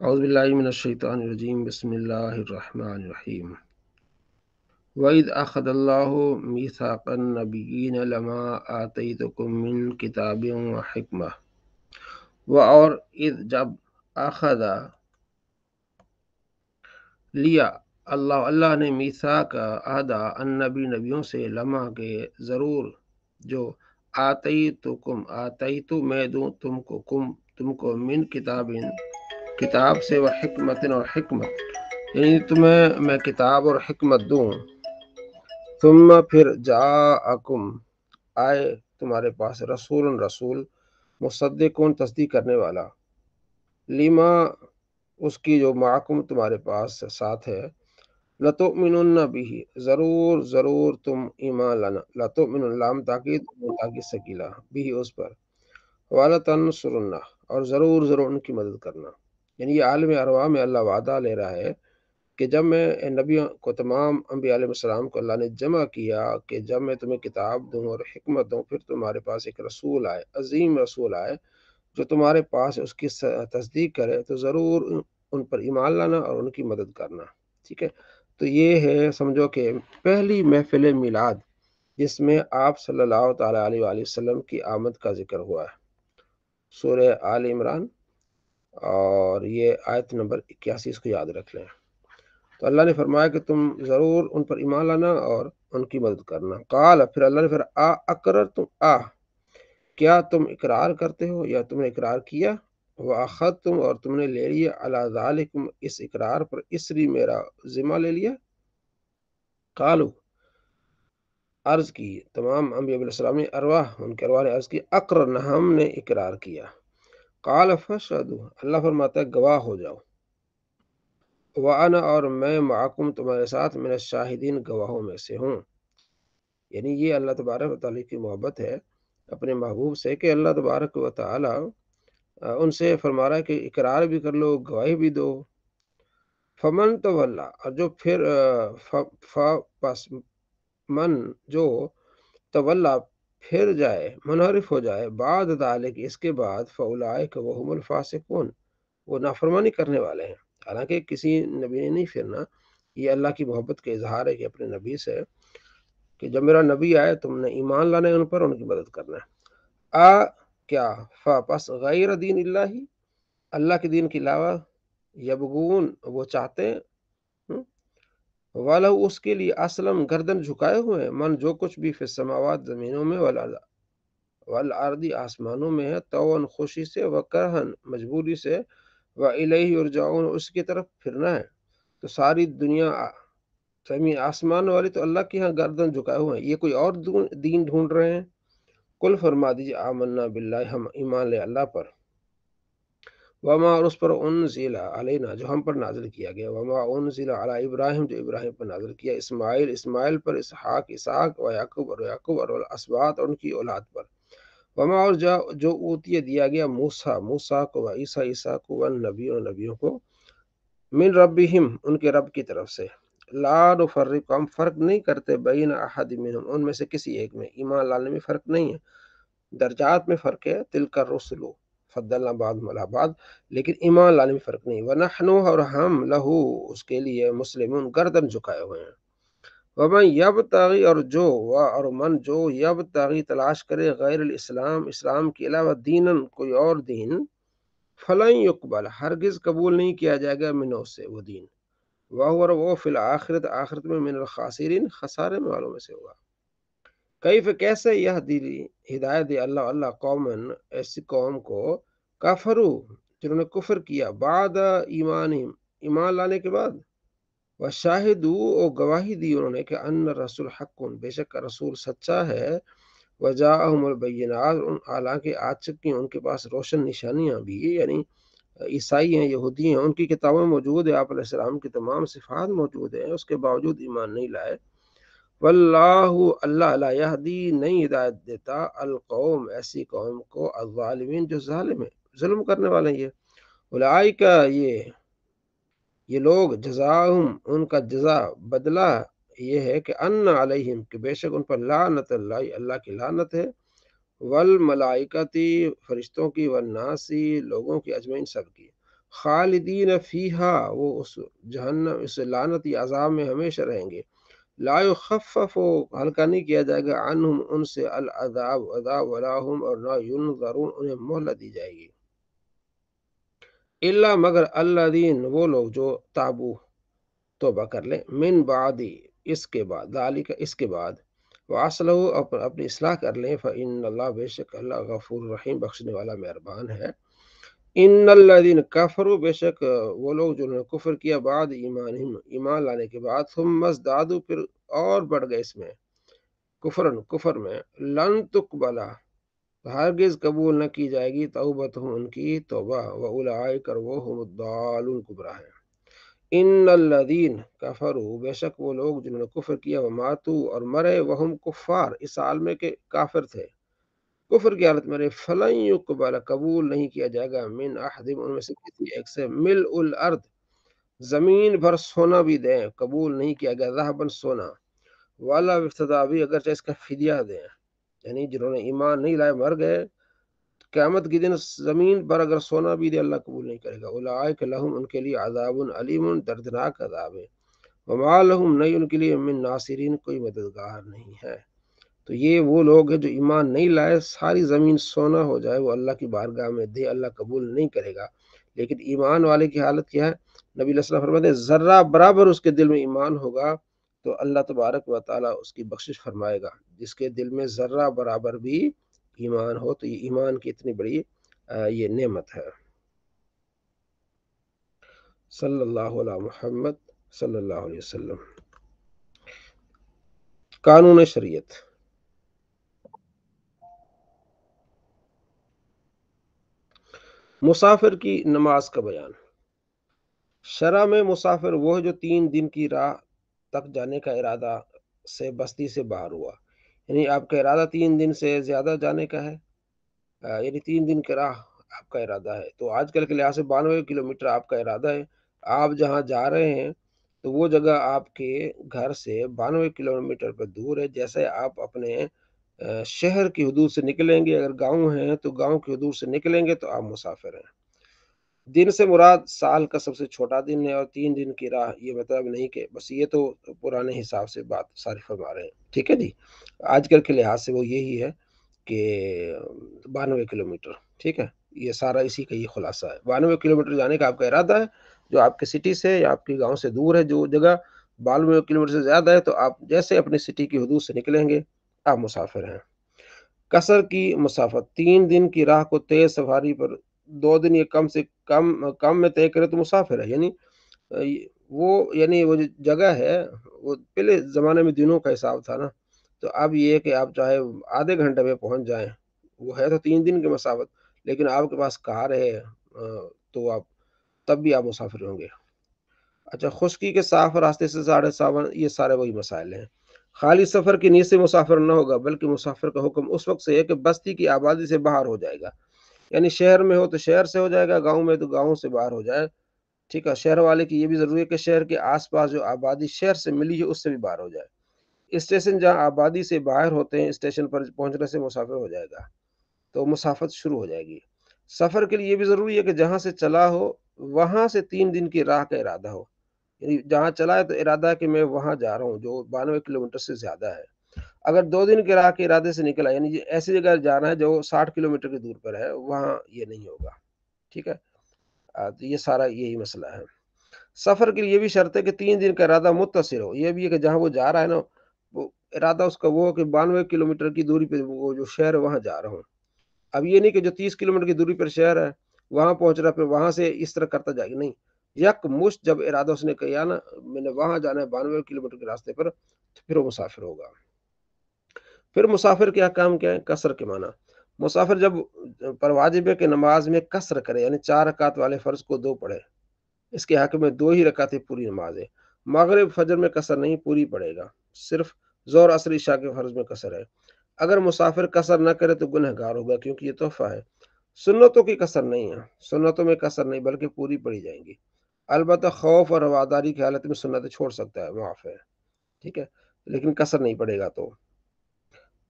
اعوذ باللہ من الشیطان الرجیم بسم اللہ الرحمن الرحیم وَإِذْ أَخَذَ اللَّهُ مِيثَاقَ النَّبِيِّينَ لَمَا آتَيْتُكُم مِّن کتاب وحکمہ اور اذ جب اخذ لیا اللہ نے میثاق عہدہ النبی نبیوں سے لمحہ کے ضرور جو آتیتو میں دوں تم کو من کتاب سے وہ حکمت اور حکمت، یعنی تمہیں میں کتاب اور حکمت دوں، ثم پھر جاءکم آئے تمہارے پاس رسول مصدقون تصدیق کرنے والا، لما اس کی جو معکم تمہارے پاس ساتھ ہے، لتؤمنن بھی ضرور تم ایمان لانا، لتؤمنن لام تاکید سکیلا بھی اس پر، ولتنصرن اور ضرور ان کی مدد کرنا۔ یعنی یہ عالم ارواح میں اللہ وعدہ لے رہا ہے کہ جب میں نبیوں کو، تمام انبیاء علیہ السلام کو اللہ نے جمع کیا کہ جب میں تمہیں کتاب دوں اور حکمت دوں، پھر تمہارے پاس ایک رسول آئے، عظیم رسول آئے جو تمہارے پاس اس کی تصدیق کرے، تو ضرور ان پر ایمان لانا اور ان کی مدد کرنا۔ ٹھیک ہے، تو یہ ہے سمجھو کہ پہلی محفل میلاد جس میں آپ صلی اللہ تعالیٰ علیہ وآلہ وسلم کی آمد کا ذکر ہوا ہے، سورہ آل عمران، اور یہ آیت نمبر 81، اس کو یاد رکھ لیں۔ تو اللہ نے فرمایا کہ تم ضرور ان پر ایمان لانا اور ان کی مدد کرنا۔ قال، پھر اللہ نے پھر اقررتم، کیا تم اقرار کرتے ہو یا تم نے اقرار کیا، واخذتم اور تم نے لے لیا، علی ذالکم اس اقرار پر، اسری میرا ذمہ لے لیا۔ قالو عرض کی، تمام انبیاء علیہ السلام نے ارواح، ان کے ارواح نے عرض کی، اقررنا ہم نے اقرار کیا۔ قال فاشهدوا، اللہ فرماتا ہے گواہ ہو جاؤ، وانا اور میں معکم تمہارے ساتھ، من الشاہدین گواہوں میں سے ہوں۔ یعنی یہ اللہ تبارک و تعالیٰ کی محبت ہے اپنے محبوب سے کہ اللہ تبارک و تعالیٰ ان سے فرما رہا ہے کہ اقرار بھی کر لو، گواہی بھی دو۔ فمن تولا، اور جو پھر پس من جو تولا پھر جائے، منحرف ہو جائے، بعد ذالک اس کے بعد، فاولئک وهم الفاسقون وہ نافرمانی کرنے والے ہیں۔ حالانکہ کسی نبی نے نہیں پھرنا، یہ اللہ کی محبت کا اظہار ہے کہ اپنے نبی سے کہ جب میرا نبی آئے تم نے ایمان لانا ہے ان پر، ان کی مدد کرنا ہے۔ کیا پس غیر دین اللہ کے دین کے علاوہ، یبغون وہ چاہتے ہیں، وَلَهُ اس کے لیے، اسلم گردن جھکائے ہوئے ہیں، من جو کچھ بھی فی السماوات زمینوں میں، والارض آسمانوں میں ہے، طوعاً خوشی سے، وکرہن مجبوری سے، وَإِلَيْهِ يرجعون اس کی طرف پھرنا ہے۔ تو ساری دنیا، زمین آسمان والے تو اللہ کے ہاں گردن جھکائے ہوئے ہیں، یہ کوئی اور دین ڈھونڈ رہے ہیں۔ کل فرما دیجیے، آمنا باللہ ہم ایمان لے اللہ پر، وما اور اس پر، انزل علینا جو ہم پر نازل کیا گیا، وما انزل علی ابراہیم جو ابراہیم پر نازل کیا، اسماعیل پر، اسحاق و یعقوب اور الاسباط اور ان کی اولاد پر، وما اور جو اوتیہ دیا گیا موسیٰ کو، و عیسیٰ کو، نبیوں کو، من ربہم ان کے رب کی طرف سے، لا نفرق ہم فرق نہیں کرتے، بین احد منہم ان میں سے کسی ایک میں، ایمان لانے میں فرق نہیں ہے، درجات میں فرق ہے، تلک الرسل فضلنا بعضهم علی بعض، لیکن ایمان لانے میں فرق نہیں، ونحن اور ہم لہو اس کے لیے، مسلمون گردن جھکائے ہوئے ہیں۔ ومن یبتغی اور من جو یبتغی تلاش کرے، غیر الاسلام اسلام کے علاوہ، دینن کوئی اور دین، فلن یقبل ہرگز قبول نہیں کیا جائے گا، منہ سے وہ دین، وہ فی الآخرت آخرت میں، من الخاسرین خسارے میں والوں میں سے ہوگا۔ کیف کیسے، ہدایت دے اللہ قومن ایسی قوم کو، کافرو جنہوں نے کفر کیا، بعد ایمان لانے کے بعد، وشاہدو اور گواہی دی انہوں نے کہ ان رسول حق بے شک رسول سچا ہے، وجاءہم البینات حالانکہ آ چکی ان کے پاس روشن نشانیاں بھی، یعنی عیسائی ہیں، یہودی ہیں، ان کی کتابیں موجود ہیں، آپ علیہ السلام کی تمام صفات موجود ہیں، اس کے باوجود ایمان نہیں لائے۔ واللہ اللہ لا یہدی نہیں ہدایت دیتا، القوم ایسی قوم کو، الظالمین جو ظالم ہیں، ظلم کرنے والے ہیں۔ یہ اولئک یہ لوگ، جزاؤہم ان کا جزا بدلہ یہ ہے کہ ان علیہم کہ بے شک ان پر، لعنت اللہ کی لعنت ہے، والملائکتی فرشتوں کی، والناسی لوگوں کی، اجمعین سب کی، خالدین فیہا، وہ اس جہنم، اس لعنتی عذاب میں ہمیشہ رہیں گے. لا یخفف، ہلکا نہیں کیا جائے گا، عنہم ان سے، العذاب عذاب، ولا ہم اور نہ ینظرون انہیں مہلت دی جائے گی. الا مگر الذین، وہ لوگ جو تابو، توبہ کر لیں، من بعد، اس کے بعد، ذالک اس کے بعد، واصلحوا، اپنی اصلاح کر لیں، فإن اللہ، بے شک اللہ، غفور رحیم، بخشنے والا مہربان ہے. ان الذین کفروا، بے شک وہ لوگ جنہوں نے کفر کیا، بعد ایمانہم، ایمان لانے کے بعد، ثم ازدادوا، پھر اور بڑھ گئے اس میں، کفر میں، لن تقبلا، ہرگز قبول نہ کی جائے گی، توبتہم، ان کی توبہ، واولئک، اور وہ ہم الضالون، گمراہ ہیں. ان الذین کفروا، بے شک وہ لوگ جنہوں نے کفر کیا، وماتوا، اور مرے، وہم کفار، اس حال میں کہ کافر تھے، کفر کی حالت میں رہے، فلن یقبل، قبول نہیں کیا جائے گا، من احدہم، ان میں سے کسی ایک سے، ملء الارض، زمین بھر سونا بھی دیں، قبول نہیں کیا گیا، ذهبا، سونا، والا افتدا بھی، اگرچہ اس کا فدیہ دیں. یعنی جنہوں نے ایمان نہیں لائے، مر گئے، قیامت کے دن زمین پر اگر سونا بھی دے، اللہ قبول نہیں کرے گا. اولئک لہم، ان کے لیے عذاب علیم، دردناک عذاب ہے. وما لہم، نہیں ان کے لیے، من ناصرین، کوئی مددگار نہیں ہے. تو یہ وہ لوگ ہیں جو ایمان نہیں لائے، ساری زمین سونا ہو جائے، وہ اللہ کی بارگاہ میں دے، اللہ قبول نہیں کرے گا. لیکن ایمان والے کی حالت کیا ہے؟ نبی علیہ السلام فرماتے ہیں ذرہ برابر اس کے دل میں ایمان ہوگا تو اللہ تبارک و تعالیٰ اس کی بخشش فرمائے گا. جس کے دل میں ذرہ برابر بھی ایمان ہو، تو یہ ایمان کی اتنی بڑی یہ نعمت ہے. صلی اللہ علیہ محمد صلی اللہ علیہ وسلم. قانون شریعت. مسافر کی نماز کا بیان. شرع میں مسافر وہ ہے جو 3 دن کی راہ تک جانے کا ارادہ سے بستی سے باہر ہوا. یعنی آپ کا ارادہ 3 دن سے زیادہ جانے کا ہے، یعنی 3 دن کی راہ آپ کا ارادہ ہے. تو آج کل کے لحاظ سے 92 کلومیٹر آپ کا ارادہ ہے. آپ جہاں جا رہے ہیں تو وہ جگہ آپ کے گھر سے 92 کلومیٹر پر دور ہے. جیسے آپ اپنے شہر کی حدود سے نکلیں گے، اگر گاؤں ہیں تو گاؤں کی حدود سے نکلیں گے تو آپ مسافر ہیں. دن سے مراد سال کا سب سے چھوٹا دن ہے، اور 3 دن کی راہ یہ مطلب نہیں کہ بس، یہ تو پرانے حساب سے بات ساری فرما رہے ہیں. ٹھیک ہے جی. آج کل کے لحاظ سے وہ یہی ہے کہ 92 کلومیٹر. ٹھیک ہے، یہ سارا اسی کا یہ خلاصہ ہے. 92 کلومیٹر جانے کا آپ کا ارادہ ہے، جو آپ کے سٹی سے یا آپ کے گاؤں سے دور ہے. جو جگہ 92 کلومیٹر سے زیادہ ہے تو آپ جیسے اپنی سٹی کی حدود سے نکلیں گے آپ مسافر ہیں. قصر کی مسافت، 3 دن کی راہ کو تیز سفاری پر 2 دن یا کم سے کم میں طے کرے تو مسافر ہے. یعنی وہ جو جگہ ہے، وہ پہلے زمانے میں دنوں کا حساب تھا نا، تو اب یہ ہے کہ آپ چاہے آدھے گھنٹے میں پہنچ جائیں، وہ ہے تو 3 دن کی مسافت، لیکن آپ کے پاس کار ہے تو آپ تب بھی آپ مسافر ہوں گے. اچھا، خشکی کے صاف راستے سے 7.5، یہ سارے وہی مسائل ہیں. خالی سفر کی نیت سے مسافر نہ ہوگا، بلکہ مسافر کا حکم اس وقت سے ہے کہ بستی کی آبادی سے باہر ہو جائے گا. یعنی شہر میں ہو تو شہر سے ہو جائے گا، گاؤں میں تو گاؤں سے باہر ہو جائے. ٹھیک ہے، شہر والے کی یہ بھی ضروری ہے کہ شہر کے آس پاس جو آبادی شہر سے ملی ہے اس سے بھی باہر ہو جائے. اسٹیشن جہاں آبادی سے باہر ہوتے ہیں، اسٹیشن پر پہنچنے سے مسافر ہو جائے گا، تو مسافت شروع ہو جائے گی. سفر کے لیے یہ بھی ضروری ہے کہ جہاں سے چلا ہو وہاں سے 3 دن کی راہ کا ارادہ ہو. یعنی جہاں چلا ہے تو ارادہ ہے کہ میں وہاں جا رہا ہوں جو 92 کلومیٹر سے زیادہ ہے. اگر 2 دن کے راہ کے ارادے سے نکلا، یعنی ایسی جگہ جانا ہے جو 60 کلومیٹر کی دور پر ہے، وہاں یہ نہیں ہوگا. ٹھیک ہے، تو یہ سارا یہی مسئلہ ہے. سفر کے لیے یہ بھی شرط ہے کہ 3 دن کا ارادہ متصل ہو. یہ بھی ہے کہ جہاں وہ جا رہا ہے نا، وہ ارادہ اس کا وہ کہ 92 کلومیٹر کی دوری پہ وہ جو شہر ہے وہاں جا رہا ہوں. اب یہ نہیں کہ جو 30 کلومیٹر کی دوری پر شہر ہے وہاں پہنچ رہا، پھر وہاں سے اس طرح کرتا جائے گا. نہیں، یک مشت جب ارادہ اس نے کیا نا میں نے وہاں جانا ہے 92 کلومیٹر کے راستے پر، تو پھر وہ مسافر ہوگا. پھر مسافر کے احکام کیا ہے؟ قصر کے معنی. مسافر جب پر واجب ہے کہ نماز میں قصر کرے، یعنی 4 رکعت والے فرض کو 2 پڑھے. اس کے حق میں 2 ہی رکعتیں پوری نماز ہے. مغرب فجر میں قصر نہیں، پوری پڑے گا. صرف ظہر عصر عشاء کے فرض میں قصر ہے. اگر مسافر قصر نہ کرے تو گنہگار ہوگا، کیونکہ یہ تحفہ ہے. سنتوں کی قصر نہیں ہے، سنتوں میں قصر نہیں بلکہ پوری پڑی جائیں گی. البتہ خوف اور رواداری کی حالت میں سنتیں چھوڑ سکتا ہے، معاف ہے. ٹھیک ہے، لیکن قصر نہیں پڑے گا.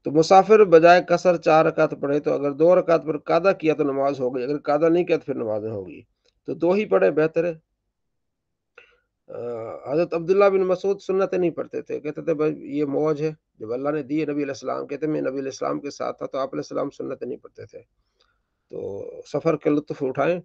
تو مسافر بجائے قصر 4 رکعت پڑھے، تو اگر 2 رکعت پر قادہ کیا تو نماز ہو گئی، اگر قادہ نہیں کیا تو پھر نماز نہیں ہوگی. تو 2 ہی پڑھے بہتر ہے۔ حضرت عبداللہ بن مسعود سنتیں نہیں پڑھتے تھے، کہتے تھے بھائی یہ موج ہے جب اللہ نے دی ہے نبی علیہ السلام، کہتے میں نبی علیہ السلام کے ساتھ تھا تو آپ علیہ السلام سنتیں نہیں پڑھتے تھے۔ تو سفر کے لطف اٹھائیں،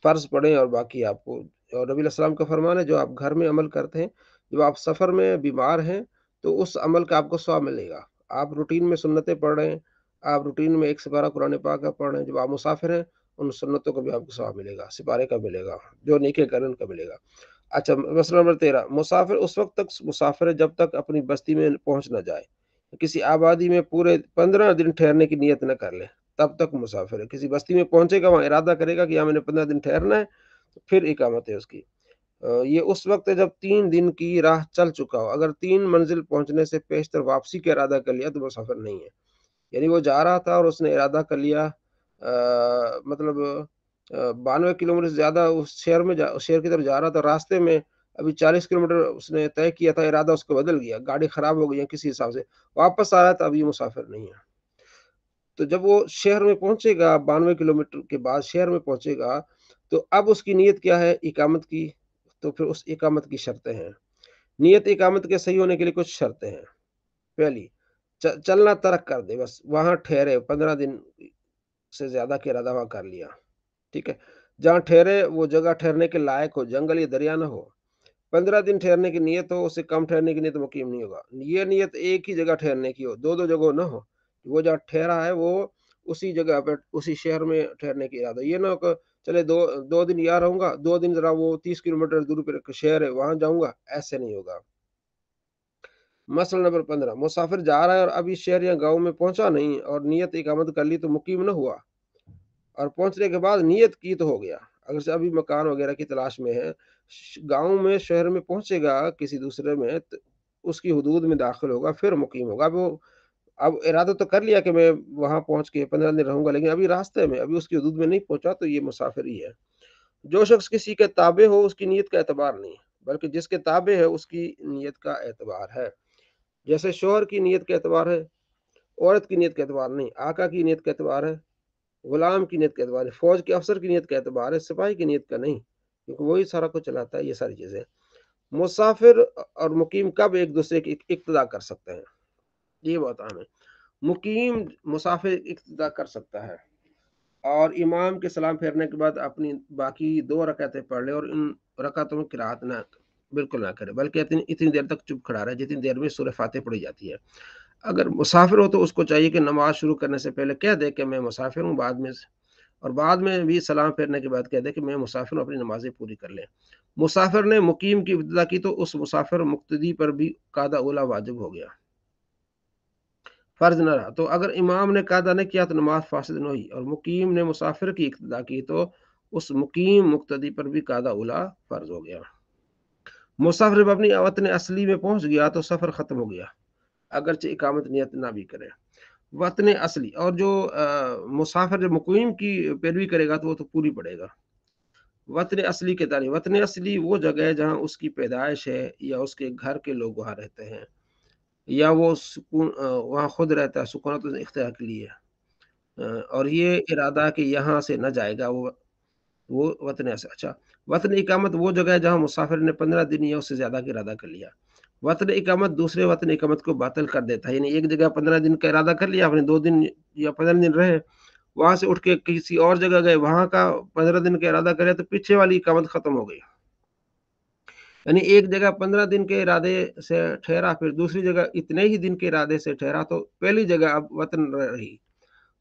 فرض پڑھیں اور باقی آپ کو، اور نبی علیہ السلام کا فرمان ہے جو آپ گھر میں عمل کرتے ہیں، جب آپ سفر میں بیمار ہیں تو اس عمل کا آپ کو ثواب ملے گا۔ آپ روٹین میں سنتیں پڑھ رہے ہیں، آپ روٹین میں ایک سپارہ قرآن پاک کا پڑھ رہے ہیں، جب آپ مسافر ہیں ان سنتوں کو بھی آپ کو ثواب ملے گا، سپارے کا ملے گا، جو نیکی کریں ان کا ملے گا۔ اچھا، مسئلہ نمبر 13، مسافر اس وقت تک مسافر ہے جب تک اپنی بستی میں پہنچ نہ جائے، کسی آبادی میں پورے 15 دن ٹھہرنے کی نیت نہ کر لے، تب تک مسافر ہے۔ کسی بستی میں پہنچے گا، وہاں ارادہ کرے گا کہ یہاں میں نے 15 دن ٹھہرنا ہے، تو پھر اقامت ہے اس کی۔ یہ اس وقت ہے جب 3 دن کی راہ چل چکا ہو، اگر 3 منزل پہنچنے سے پیشتر واپسی کا ارادہ کر لیا تو مسافر نہیں ہے۔ یعنی وہ جا رہا تھا اور اس نے ارادہ کر لیا، مطلب 92 کلومیٹر سے زیادہ اس شہر کی طرف جا رہا تھا، راستے میں ابھی 40 کلومیٹر اس نے طے کیا تھا، ارادہ اس کو بدل گیا، گاڑی خراب ہو گئی ہے کسی حساب سے، واپس آ رہا تھا، اب یہ مسافر نہیں ہے۔ تو جب وہ شہر میں پہنچے گا، 92 کلومیٹر کے بعد شہر میں پہنچے گا، تو اب اس کی نیت کیا ہے؟ اقامت کی۔ تو پھر اس اقامت کی شرطیں ہیں۔ نیت اقامت کے صحیح ہونے کے لیے کچھ شرطیں ہیں۔ پہلی، چلنا ترک کر دے، بس وہاں ٹھہرے، 15 دن سے زیادہ کا ارادہ وہاں کر لیا، ٹھیک ہے۔ جہاں ٹھہرے وہ جگہ ٹھہرنے کے لائق ہو، جنگل یا دریا نہ ہو۔ 15 دن ٹھہرنے کی نیت ہو، اس سے کم ٹھہرنے کی نیت مقیم نہیں ہوگا۔ یہ نیت ایک ہی جگہ ٹھہرنے کی ہو، دو دو جگہ نہ ہو، وہ جہاں ٹھہرا ہے وہ اسی جگہ پہ اسی شہر میں ٹھہرنے کی ارادہ۔ یہ نہ ہو کہ چلے 2 دن یہاں رہوں گا، 2 دن ذرا وہ 30 کلومیٹر دور پہ شہر ہے وہاں جاؤں گا، ایسے نہیں ہوگا۔ مسئلہ نمبر 15، مسافر جا رہا ہے اور ابھی شہر یا گاؤں میں پہنچا نہیں اور نیت اقامت کر لی تو مقیم نہ ہوا، اور پہنچنے کے بعد نیت کی تو ہو گیا۔ اگر سے ابھی مکان وغیرہ کی تلاش میں ہے، گاؤں میں شہر میں پہنچے گا کسی دوسرے میں، تو اس کی حدود میں داخل ہوگا، پھر مقیم ہوگا۔ اب ارادہ تو کر لیا کہ میں وہاں پہنچ کے 15 دن رہوں گا، لیکن ابھی راستے میں، ابھی اس کی حدود میں نہیں پہنچا، تو یہ مسافر ہی ہے۔ جو شخص کسی کے تابع ہو اس کی نیت کا اعتبار نہیں، بلکہ جس کے تابع ہے اس کی نیت کا اعتبار ہے۔ جیسے شوہر کی نیت کا اعتبار ہے، عورت کی نیت کا اعتبار نہیں، آقا کی نیت کا اعتبار ہے، غلام کی نیت کا اعتبار ہے، فوج کے افسر کی نیت کا اعتبار ہے، سپاہی کی نیت کا نہیں، کیونکہ وہی سارا کچھ چلاتا ہے یہ ساری چیزیں۔ مسافر اور مقیم کب ایک دوسرے کی اقتدا کر سکتے ہیں؟ یہ بات اہم ہے۔ مقیم مسافر اقتدا کر سکتا ہے، اور امام کے سلام پھیرنے کے بعد اپنی باقی 2 رکعتیں پڑھ لے، اور ان رکعتوں میں قرات نہ بالکل نہ کرے، بلکہ اتنی دیر تک چپ کھڑا رہے جتنی دیر میں سورہ فاتح پڑھی جاتی ہے۔ اگر مسافر ہو تو اس کو چاہیے کہ نماز شروع کرنے سے پہلے کہہ دے کہ میں مسافر ہوں، بعد میں بھی سلام پھیرنے کے بعد کہہ دے کہ میں مسافر ہوں، اپنی نمازیں پوری کر لیں۔ مسافر نے مقیم کی ابتدا کی تو اس مسافر مقتدی پر بھی قاعدہ اولا واجب ہو گیا، فرض نہ رہا۔ تو اگر امام نے قاعدہ نہیں کیا تو نماز فاسد نہ ہوئی، اور مقیم نے مسافر کی اقتدا کی تو اس مقیم مقتدی پر بھی قاعدہ اولا فرض ہو گیا۔ مسافر جب اپنی وطن اصلی میں پہنچ گیا تو سفر ختم ہو گیا، اگرچہ اقامت نیت نہ بھی کرے۔ وطن اصلی، اور جو مسافر جو مقیم کی پیروی کرے گا تو وہ تو پوری پڑے گا۔ وطن اصلی کے تعلیم، وطن اصلی وہ جگہ ہے جہاں اس کی پیدائش ہے، یا اس کے گھر کے لوگ وہاں رہتے ہیں، یا وہ وہاں خود رہتا ہے سکونت اختیار کے لیے، اور یہ ارادہ کہ یہاں سے نہ جائے گا، وہ وطن اصلی۔ اچھا، وطن اقامت وہ جگہ ہے جہاں مسافر نے 15 دن یا اس سے زیادہ کا ارادہ کر لیا۔ وطن اقامت دوسرے وطن اقامت کو باطل کر دیتا ہے، یعنی ایک جگہ 15 دن کا ارادہ کر لیا آپ نے، 2 دن یا 15 دن رہے، وہاں سے اٹھ کے کسی اور جگہ گئے، وہاں کا 15 دن کا ارادہ کرے تو پیچھے والی اقامت ختم ہو گئی۔ یعنی ایک جگہ 15 دن کے ارادے سے ٹھہرا، پھر دوسری جگہ اتنے ہی دن کے ارادے سے ٹھہرا، تو پہلی جگہ اب وطن رہی،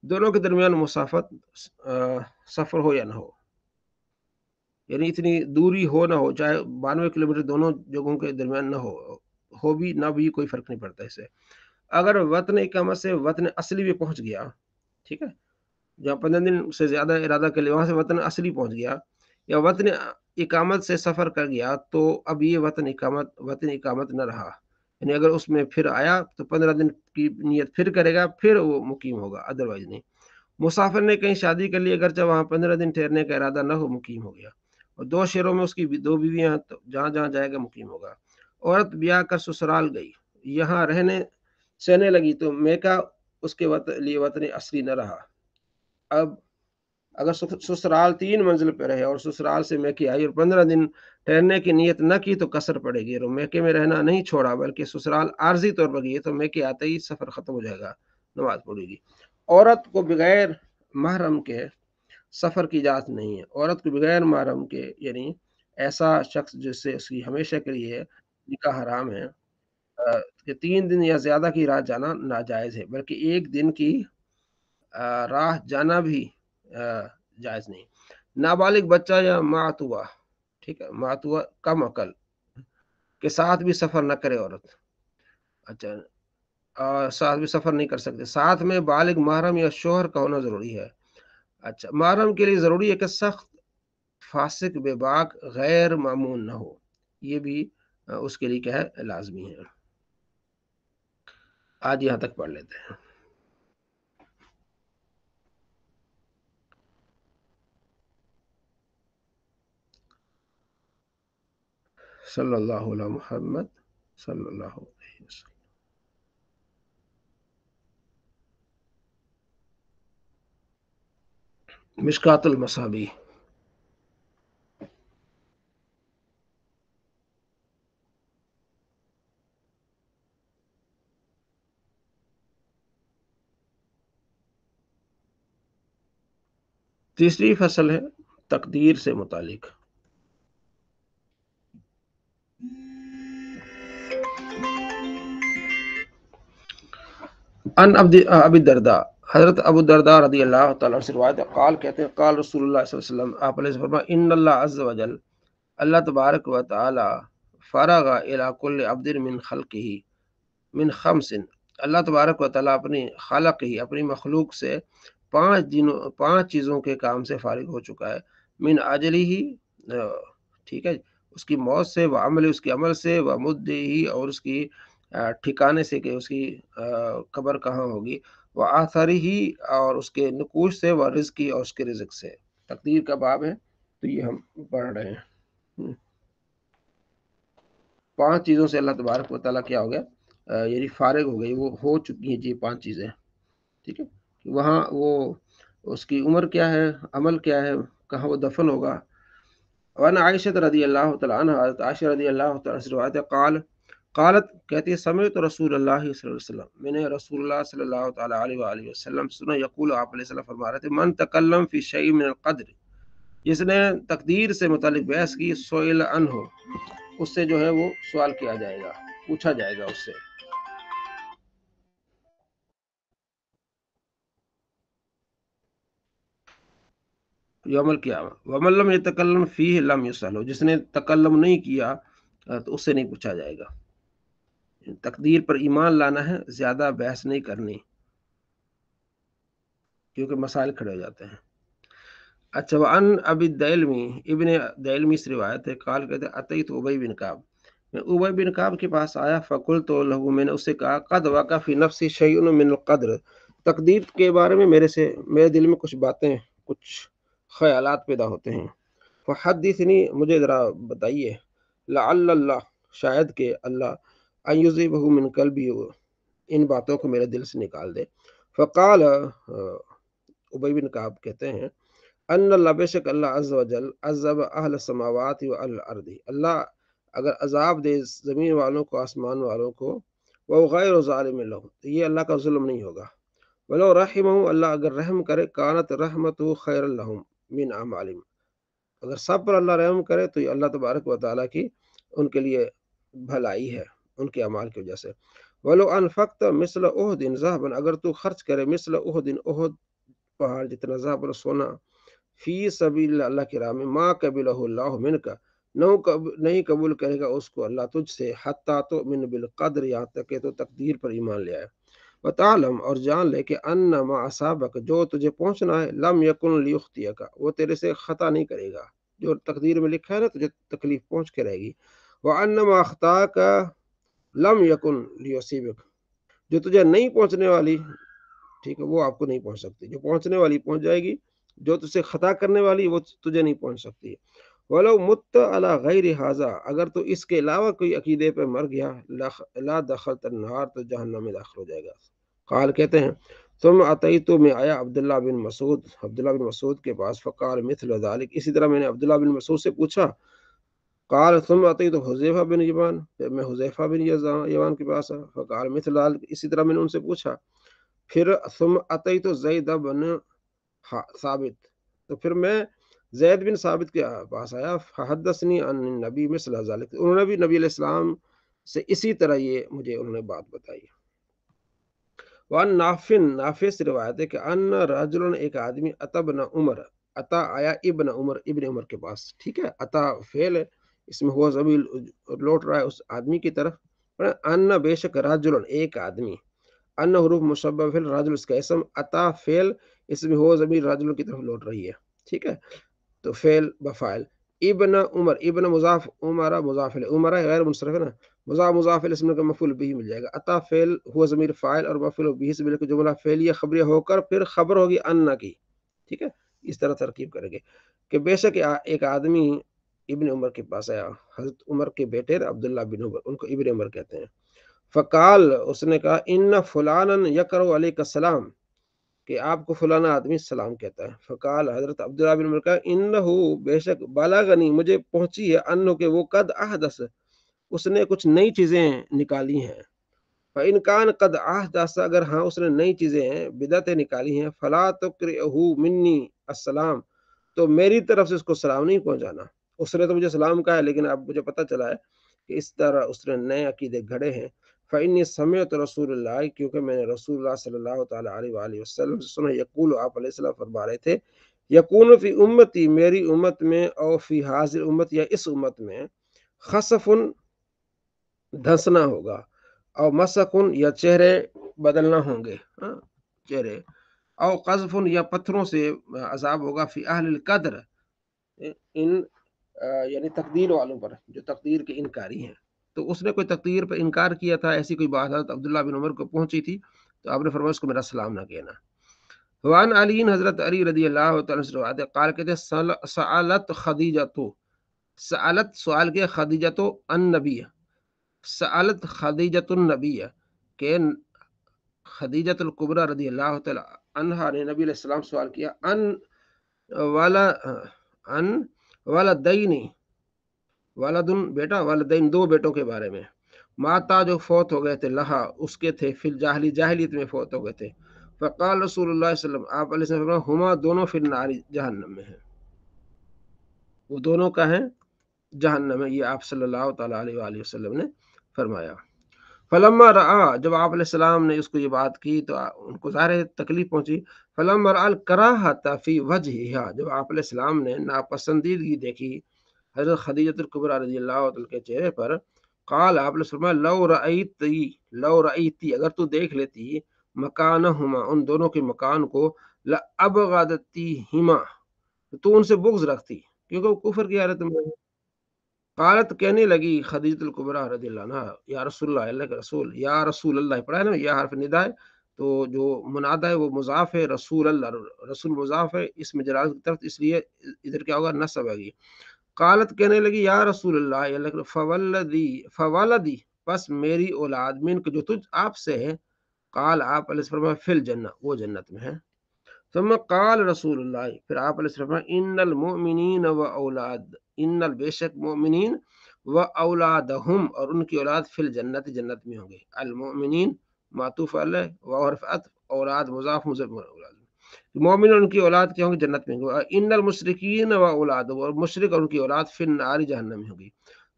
دونوں کے درمیان مسافت سفر ہو یا نہ ہو، یعنی اتنی دوری ہو نہ ہو، چاہے 92 کلومیٹر دونوں جگہوں کے درمیان نہ ہو بھی نہ بھی، کوئی فرق نہیں پڑتا اس سے۔ اگر وطن اقامت سے وطن اصلی میں پہنچ گیا، ٹھیک ہے، جہاں 15 دن سے زیادہ ارادہ کر لیا وہاں سے وطن اصلی پہنچ گیا، یا وطن اقامت سے سفر کر گیا، تو اب یہ وطن اقامت نہ رہا، یعنی اگر اس میں پھر آیا تو 15 دن کی نیت پھر کرے گا، پھر وہ مقیم ہوگا، ادروائز نہیں۔ مسافر نے کہیں شادی کر لی، اگرچہ وہاں 15 دن ٹھہرنے کا ارادہ نہ ہو، مقیم ہو گیا، اور 2 شہروں میں اس کی 2 بیویاں ہیں، تو جہاں جہاں جائے گا مقیم ہوگا۔ عورت بیاہ کر سسرال گئی، یہاں سہنے لگی، تو میکا اس کے لیے وطن اصلی نہ رہا۔ اب اگر سسرال 3 منزل پہ رہے اور سسرال سے میکے آئی اور 15 دن ٹھہرنے کی نیت نہ کی تو قصر پڑے گی، اور میکے میں رہنا نہیں چھوڑا بلکہ سسرال عارضی طور پر گئی تو میکے آتے ہی سفر ختم ہو جائے گا، نماز پڑے گی۔ عورت کو بغیر محرم کے سفر کی اجازت نہیں ہے، عورت کو بغیر محرم کے یعنی ایسا شخص جس سے اس کی ہمیشہ کے لیے نکاح حرام ہے کہ 3 دن یا زیادہ کی راہ جانا ناجائز ہے، بلکہ 1 دن کی راہ جانا بھی جائز نہیں۔ نابالغ بچہ یا معتوہ، ٹھیک ہے، معتوہ کم عقل کے ساتھ بھی سفر نہ کرے عورت، اچھا، ساتھ بھی سفر نہیں کر سکتے، ساتھ میں بالغ محرم یا شوہر کا ہونا ضروری ہے۔ اچھا، محرم کے لیے ضروری ہے کہ سخت فاسق بے باک غیر معمون نہ ہو، یہ بھی اس کے لیے کیا ہے، لازمی ہے۔ آج یہاں تک پڑھ لیتے ہیں۔ صلی اللہ علیہ محمد صلی اللہ علیہ وسلم۔ مشکات المصابیح۔ تیسری فصل ہے تقدیر سے متعلق۔ ان ابی الدرداء، حضرت ابو الدرداء رضی اللہ تعالیٰ سے روایت ہے، قال کہتے ہیں قال رسول اللہ صلی اللہ علیہ وسلم، آپ علیہ فرمایا، ان اللہ عز وجل، اللہ تبارک و تعالی، فرغ الی کل عبد من خلقہ من خمس، اللہ تبارک و تعالیٰ اپنی خالق ہی، اپنی مخلوق سے 5 چیزوں کے کام سے فارغ ہو چکا ہے، من اجلی ہی، ٹھیک ہے، اس کی موت سے، وہ عمل، اس کے عمل سے، وہ مدعی ہی، اور اس کی ٹھکانے سے کہ اس کی قبر کہاں ہوگی، وہ آثاری ہی، اور اس کے نقوش سے، وہ رزقی، اور اس کے رزق سے۔ تقدیر کا باب ہے تو یہ ہم پڑھ رہے ہیں۔ 5 چیزوں سے اللہ تبارک و تعالیٰ کیا ہو گیا، یعنی فارغ ہو گئی، وہ ہو چکی ہیں جی 5 چیزیں، ٹھیک ہے، وہاں وہ اس کی عمر کیا ہے، عمل کیا ہے، کہاں وہ دفن ہوگا۔ وعن عائشہ رضی اللہ تعالیٰ عنہ، حضرت عائشہ رضی اللہ تعالیٰ سے روایت ہے، قالت کہتی ہے، سمعت رسول اللہ صلی اللہ علیہ وسلم، میں نے رسول اللہ صلی اللہ تعالیٰ علیہ وآلہ وسلم سنا، یقول، آپ علیہ السلام فرما رہے تھے، من تکلم فی شیء من القدر، جس نے تقدیر سے متعلق بحث کی، سئل عنہ، اس سے جو ہے وہ سوال کیا جائے گا، پوچھا جائے گا اس سے۔ یوم القیامہ، ومن لم یتکلم فیہ لم یسأل، جس نے تکلم نہیں کیا تو اس سے نہیں پوچھا جائے گا۔ تقدیر پر ایمان لانا ہے، زیادہ بحث نہیں کرنی کیونکہ مسائل کھڑے ہو جاتے ہیں۔ اچھا، وعن ابی الدیلمی، ابن دیلمی سے روایت ہے، قال کہتے ہیں، اتیت ابی بن کعب، میں ابی بن کعب کے پاس آیا، فقلت لہ، میں نے اس سے کہا، قد وقع فی نفسی شیء من القدر، تقدیر کے بارے میں میرے دل میں کچھ باتیں، کچھ خیالات پیدا ہوتے ہیں، فحدثنی، مجھے ذرا بتائیے، لعل اللہ، شاید کہ اللہ، ان یذہبہ من قلبی، ان باتوں کو میرے دل سے نکال دے۔ فقال، ابی بن کعب کہتے ہیں، ان اللہ، بے شک اللہ، عز وجل عذب اہل السماوات و الارض، اللہ اگر عذاب دے زمین والوں کو، آسمان والوں کو، وہ غیر ظالم لہم، تو یہ اللہ کا ظلم نہیں ہوگا، ولو رحمہ، اللہ اگر رحم کرے، کانت رحمت خیر لہم من اعمالہم، اگر سب پر اللہ رحم کرے تو یہ اللہ تبارک و تعالیٰ کی ان کے لیے بھلائی ہے، ان کے اعمال کی وجہ سے۔ ولو انفقت مثل احد ذهبا، اگر تو خرچ کرے مثل احد، احد پہاڑ جتنا، ذهب سونا، فی سبیل اللہ، اللہ کی راہ میں، ما قبلہ اللہ منک، نہیں قبول کرے گا اس کو اللہ تجھ سے، حتی تؤمن بالقدر، یہاں تک کہ تو تقدیر پر ایمان لے آئے، وتعلم، اور جان لے کہ ان ما اصابک، جو تجھے پہنچنا ہے، لم یکن لیخطئک، وہ تیرے سے خطا نہیں کرے گا، جو تقدیر میں لکھا ہے نا تجھے تکلیف پہنچ کے رہے گی، وان ما اخطاک لم یکن لیصیبک، جو تجھے نہیں پہنچنے والی، ٹھیک ہے، وہ آپ کو نہیں پہنچ سکتی، جو پہنچنے والی پہنچ جائے گی، جو تجھ سے خطا کرنے والی وہ تجھے نہیں پہنچ سکتی۔ ولو مت علی غیر ھذا، اگر تو اس کے علاوہ کوئی عقیدے پہ مر گیا، لا دخلت النار، تو جہنم میں داخل ہو جائے گا۔ قال کہتے ہیں، ثم اتیت میں آیا عبداللہ بن مسعود کے پاس فقال مثل ذلك، اسی طرح میں نے عبداللہ بن مسعود سے پوچھا. قال ثم اتیت حذیفہ بن یمان، پھر میں حذیفہ بن یمان کے پاس آیا فقال مثل ذلك، اسی طرح میں نے ان سے پوچھا. پھر ثم اتیت زید بن ثابت، تو پھر میں زید بن ثابت کے پاس آیا فحدثنی عن النبی مثل ذلك، انہوں نے بھی نبی علیہ السلام سے اسی طرح یہ مجھے انہوں نے بات بتائی. وان نافع سے روایت ہے کہ ان رجل، ایک آدمی، اتبن عمر، عطا آیا ابن عمر کے پاس. ٹھیک ہے، عطا فعل ہے، اس میں ہوا ضمیر لوٹ رہا ہے اس آدمی کی طرف. ان بے شک رجل ایک آدمی، ان حروف مشبہ فعل، رجل اس کا اسم، عطا فعل، اس میں ہوا ضمیر رجل کی طرف لوٹ رہی ہے. ٹھیک ہے، تو فعل بفاعل. ابن عمر، ابن مضاف، عمر مضاف ہے، عمر غیر منصرف ہے نا، مضاف اسم کا مفعول به مل جائے گا. عطا فعل ہوا ضمیر فاعل اور مفعول به سے مل کے جملہ فعلیہ خبریہ ہو کر پھر خبر ہوگی ان کی. ٹھیک ہے، اس طرح ترکیب کریں گے کہ بے شک ایک آدمی ابن عمر کے پاس آیا، حضرت عمر کے بیٹے عبداللہ بن عمر، ان کو ابن عمر کہتے ہیں. فقال، اس نے کہا ان فلانا یقرأ علیک السلام، کہ آپ کو فلانا آدمی سلام کہتا ہے. فقال، حضرت عبداللہ بن عمر کہا انہو بے شک بلغنی مجھے پہنچی ہے انہو کہ وہ قد احدث اس نے کچھ نئی چیزیں نکالی ہیں. فإن كان قد احدث، اگر ہاں اس نے نئی چیزیں بدعتیں نکالی ہیں، فلا تقرئه منی السلام، تو میری طرف سے اس کو سلام نہیں پہنچانا. اس نے تو مجھے سلام کہا ہے لیکن اب مجھے پتہ چلا ہے کہ اس طرح اس نے نئے عقیدے گھڑے ہیں. فإني سمعت رسول اللہ، کیونکہ میں نے رسول اللہ صلی اللہ تعالیٰ علیہ وآلہ وسلم سے سنا، یقول، آپ علیہ السلام فرما رہے تھے، یکون فی امتی، میری امت میں، او فی حاضر امت، یا اس امت میں، خسف دھنسنا ہوگا، او مسکن یا چہرے بدلنا ہوں گے، چہرے، او قذف یا پتھروں سے عذاب ہوگا، فی اہل القدر، ان یعنی تقدیر والوں پر جو تقدیر کے انکاری ہیں. تو اس نے کوئی تقدیر پر انکار کیا تھا، ایسی کوئی بات حضرت عبداللہ بن عمر کو پہنچی تھی، تو آپ نے فرمایا اس کو میرا سلام نہ کہنا. وعن علی، حضرت علی رضی اللہ تعالیٰ سے روایت ہے، قال کہتے ہیں سألت خدیجہ، سألت سوال کیا، خدیجہ تو النبی، سألت خدیجۃ النبی، کہ خدیجۃ الکبریٰ رضی اللہ تعالیٰ عنہا نے نبی علیہ السلام سوال کیا ان ولدین، ولدن بیٹا، والدین دو بیٹوں کے بارے میں، ماتا جو فوت ہو گئے تھے، لہا اس کے تھے، فی الجاہلی جاہلیت میں فوت ہو گئے تھے. فقال رسول اللہ صلی اللہ علیہ وسلم، آپ علیہ السلام، ہما دونوں فی النار، جہنم میں ہیں، وہ دونوں کا ہیں جہنم میں، یہ آپ صلی اللہ تعالیٰ علیہ وآلہ وسلم نے فرمایا. فلما رآ، جب آپ علیہ السلام نے اس کو یہ بات کی تو ان کو ظاہر تکلیف پہنچی. فلما رآ الکراہۃ فی وجہہا، جب آپ علیہ السلام نے ناپسندیدگی دیکھی حضرت خدیجۃ الکبریٰ رضی اللہ عنہ کے چہرے پر، قال، آپ نے فرمایا، لو رأیتی، اگر تو دیکھ لیتی، مکانہما، ان دونوں کے مکان کو، لأبغضتیہما، تو ان سے بغض رکھتی، کیونکہ وہ کفر کی حالت میں. قالت، کہنے لگی خدیجۃ الکبریٰ رضی اللہ عنہ، یا رسول اللہ، اللہ کے رسول، یا رسول اللہ پڑھا ہے نا، یا حرف ندا ہے، تو جو منادہ ہے وہ مضاف ہے، رسول اللہ، رسول مضاف ہے اس میں جلالت کی طرف، اس لیے ادھر کیا ہوگا، نصب ہے. قالت، کہنے لگی، یا رسول اللہ، اللہ کے فوالدی، پس میری اولاد، من کے جو تجھ آپ سے ہے. قال، آپ علیہ السلام، فی الجنہ، وہ جنت میں ہے. ثم قال رسول اللہ، پھر آپ علیہ السلام، ان المؤمنین و اولاد، ان بے شک مومنین، و اولادہم، اور ان کی اولاد، فی الجنت، جنت میں ہوں گے. المؤمنین معطوف علیہ، و حرف عطف، اولاد مضاف اولاد، مومن اور ان کی اولاد کیا ہوں گے، جنت میں ہوں گے. ان المشرکین و اولاد، اور مشرک اور ان کی اولاد، فی النار، جہنم میں ہوگی.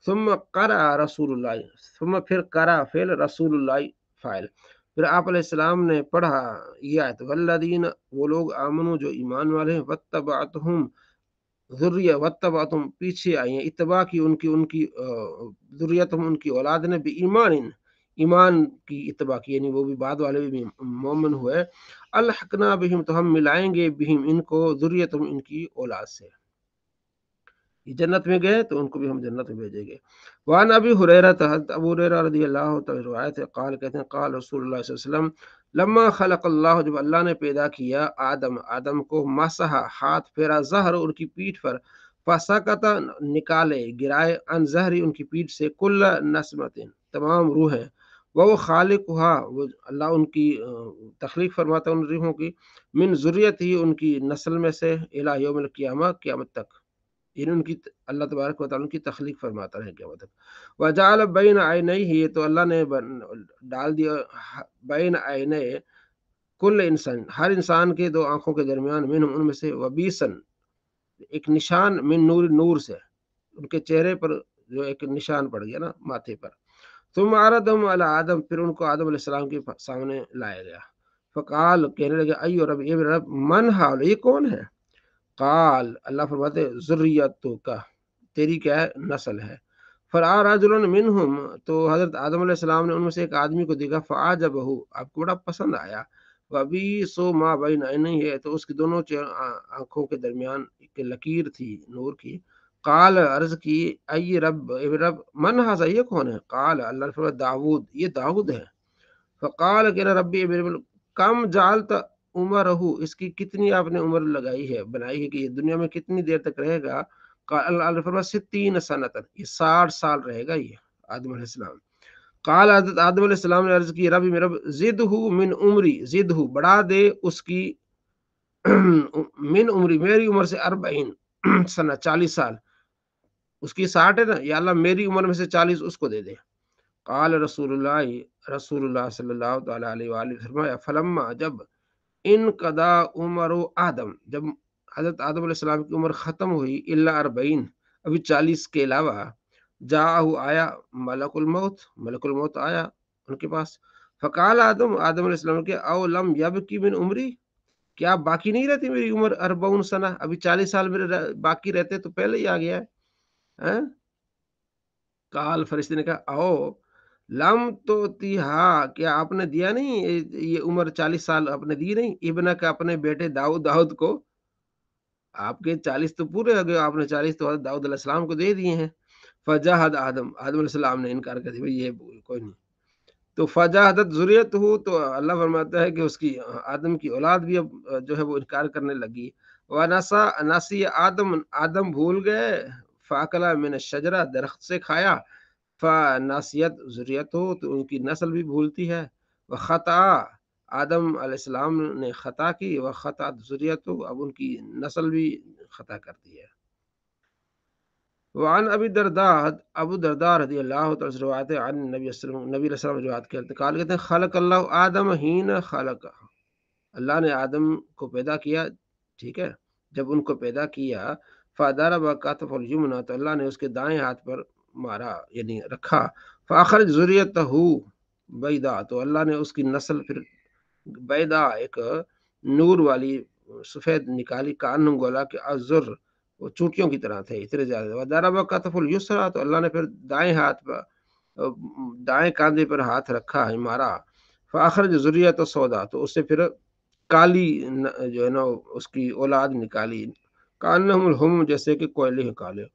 ثم قرأ رسول اللہ، ثم پھر قرأ فعل، رسول اللہ فاعل، پھر آپ علیہ السلام نے پڑھا یہ آیت، والذین، وہ لوگ، آمنو جو ایمان والے ہیں، واتبعتہم ذریہ، واتبعتہم پیچھے آئی ہیں، اتباع کی ان کی ذریتہم ان کی اولاد نے، بھی ایمان کی اتباع کی، یعنی وہ بھی بعد والے بھی مومن ہوئے. الحقنا بہم، تو ہم ملائیں گے، بہم ان کو، ذریتہم ان کی اولاد سے، یہ جنت میں گئے تو ان کو بھی ہم جنت میں بھیجیں گے. وعن ابی ہریرہ، حضرت ابو ہریرہ رضی اللہ تعالی روایت ہے، قال کہتے ہیں، قال رسول اللہ صلی اللہ علیہ وسلم، لما خلق اللہ، جب اللہ نے پیدا کیا آدم کو، مسح، ہاتھ پھیرا، ظہر، ان کی پیٹھ پر، فسکت، نکالے گرائے، ان ظہری، ان کی پیٹھ سے، کل نسمت، تمام روحیں، وہ خالق ہوا، وہ اللہ ان کی تخلیق فرماتا ہے ان روحوں کی، من ذریت ہی ان کی نسل میں سے، الی یوم القیامہ قیامت تک، یعنی ان کی اللہ تبارک و تعالیٰ ان کی تخلیق فرماتا ہے قیامت تک۔ وجعل بین عینیہ، تو اللہ نے ڈال دیا بین عینے کل انسان، ہر انسان کے دو آنکھوں کے درمیان، منہم ان میں سے، وبیسن ایک نشان، من نور، نور سے، ان کے چہرے پر جو ایک نشان پڑ گیا نا ماتھے پر۔ ثم عرضهم علی آدم، پھر ان کو آدم علیہ السلام کے سامنے لایا گیا۔ فقال، کہنے لگے، ایو رب، اے میرے رب، من حال، یہ کون ہے؟ قال، اللہ فرماتے، ذریتو کا، تیری کیا ہے، نسل ہے۔ فرآ رجل منہم، تو حضرت آدم علیہ السلام نے ان میں سے ایک آدمی کو دیکھا، فعجبہ، آپ کو بڑا پسند آیا، وبی سو ما بین عینیہ، ہے تو اس کی دونوں آنکھوں کے درمیان ایک لکیر تھی نور کی۔ قال، عرض کی، ای رب، اے رب، من ھذا، یہ کون ہے؟ قال، اللہ نے فرمایا، داؤد، یہ داؤد ہے۔ فقال، کہ ربی، میرے کم جعلت عمرہ، اس کی کتنی آپ نے عمر لگائی ہے، بنائی ہے، کہ یہ دنیا میں کتنی دیر تک رہے گا؟ قال، اللہ نے فرمایا، 60 سنۃ، یہ 60 سال رہے گا یہ آدم علیہ السلام۔ قال، حضرت آدم علیہ السلام نے عرض کی، ربی، میرے رب، زدہ من عمری، زدہ، بڑھا دے اس کی من عمری، میری عمر سے، 40 سنہ، 40 سال، اس کی 60 ہے نا، یا اللہ میری عمر میں سے 40 اس کو دے دے۔ قال رسول اللہ صلی اللہ تعالی علیہ وآلہ فرمایا، فلما، جب، ان قضا عمر آدم، جب حضرت آدم علیہ السلام کی عمر ختم ہوئی، الا 40، ابھی 40 کے علاوہ، جاءہ، آیا، ملک الموت، ملک الموت آیا ان کے پاس۔ فقال آدم، آدم علیہ السلام کے، او لم یبکی من عمری، کیا باقی نہیں رہتی میری عمر، 40 سنہ، ابھی 40 سال میرے باقی رہتے تو پہلے ہی آ گیا ہے۔ قال، فرشتے نے کہا، او لم تو ہاں، کیا آپ نے دیا نہیں، یہ عمر 40 سال آپ نے دی نہیں، ابن کا، اپنے بیٹے داؤد کو؟ آپ کے 40 تو پورے ہو گئے، آپ نے 40 تو حضرت داؤد علیہ السلام کو دے دیے ہیں۔ فجاہد آدم علیہ السلام نے انکار کر دیا، بھئی یہ کوئی نہیں۔ تو فجاہدت ذریت ہو، تو اللہ فرماتا ہے کہ اس کی آدم کی اولاد بھی اب جو ہے وہ انکار کرنے لگی۔ نسی آدم، آدم بھول گئے، فاکلا من الشجرہ، درخت سے کھایا، فناسیت ذریت ہو، تو ان کی نسل بھی بھولتی ہے، وخطا، آدم علیہ السلام نے خطا کی، وخطا ذریت ہو، اب ان کی نسل بھی خطا کرتی ہے۔ وعن ابی الدرداء، ابو الدرداء رضی اللہ تعالیٰ سے روایت ہے، عن نبی صلی اللہ علیہ وسلم روایت کرتے، قال، کہتے ہیں، خلق اللہ آدم حین خلق، اللہ نے آدم کو پیدا کیا، ٹھیک ہے، جب ان کو پیدا کیا، فضرب کتف الیمنی، تو اللہ نے اس کے دائیں ہاتھ پر مارا، یعنی رکھا، فاخرج ذریتہ بیضاء، تو اللہ نے اس کی نسل پھر بیضاء، ایک نور والی، سفید نکالی، کانہم، گولا کہ الزر، وہ چوٹیوں کی طرح تھے، اتنے زیادہ۔ وضرب کتف الیسریٰ، تو اللہ نے پھر دائیں ہاتھ پر، دائیں کاندھے پر ہاتھ رکھا، مارا، فاخرج ذریۃ سودا، تو اس سے پھر کالی جو ہے نا اس کی اولاد نکالی، کانہم الہم، جیسے کہ کوئلے ہیں کالے۔